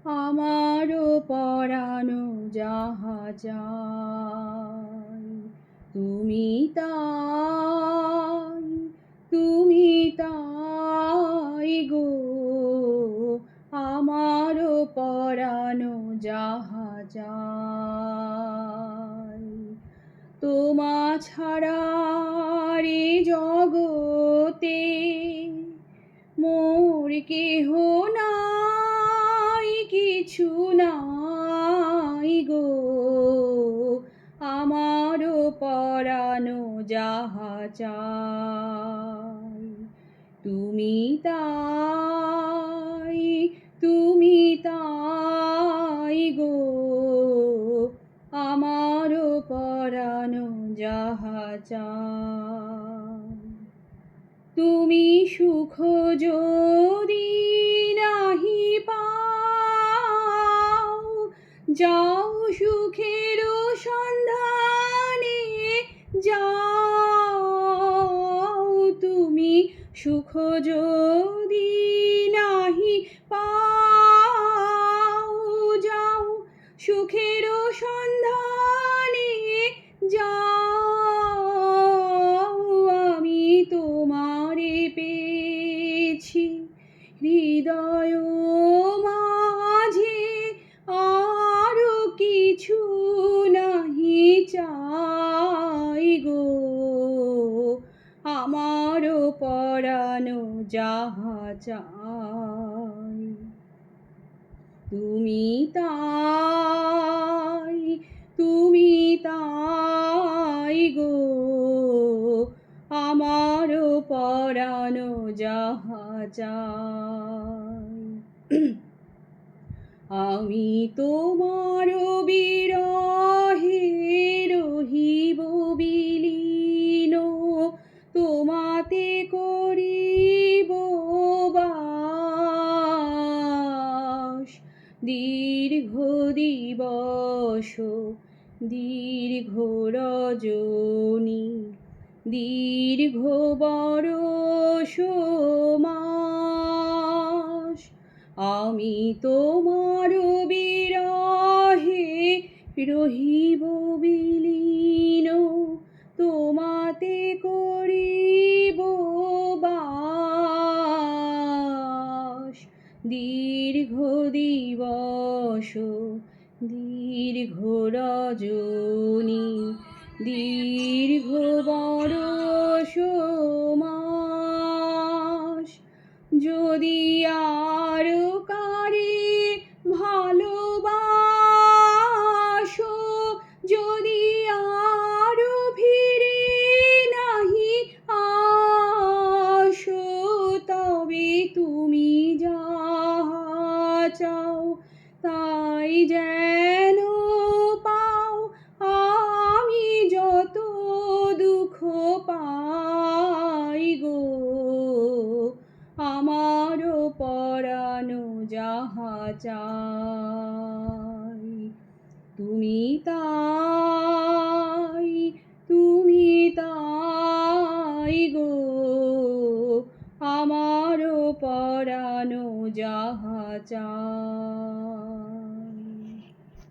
আমারও পরানো যাহা চাই, তুমি তাই, তুমি তাই গো। আমারও পরানো যাহা চাই, তোমা ছাড়া রে জগতে মোর কেহ নাই, কিছু নাই গো। আমারও পরানো যাহা চাই, তুমি তাই, তুমি তাই গো। আমারও পরানো যাহা চাই, তুমি সুখ যদি নাহি পাও, যাও সুখের সন্ধানে যাও। তুমি সুখ যদি নাহি পাও, যাও সুখের সন্ধানে যাও। আমি তোমারে পেয়েছি হৃদয় মাঝে, আরো কিছু নাহি চাই গো। আমারও পরানো যাহা চাই, তুমি তাই, তুমি তাই গো। আমারও পরানো যাহা চাই, আমি তোমার বিরহে রহিব বিলীন, তোমাতে করিব বাস। দীর্ঘ দিবস দীর্ঘ রজনী, দীর্ঘ বরষ মাস, আমি তোমার বিরহে রহিব বিলীন, তোমাতে করিব বাস। দীর্ঘ দিবস দীর্ঘ রজনী, দীর্ঘ বরষ মাস, যদি আর কারে ভালোবাসো, যদি আর ফিরে নাহি আসো, তবে তুমি যাহা চাও তাই যেন পাও। আমি যত দুঃখ পাই গো, আমারও পরানো যাহা চাই, তুমি তাই, তুমি তাই গো। আমারও পরানো যাহা চাই।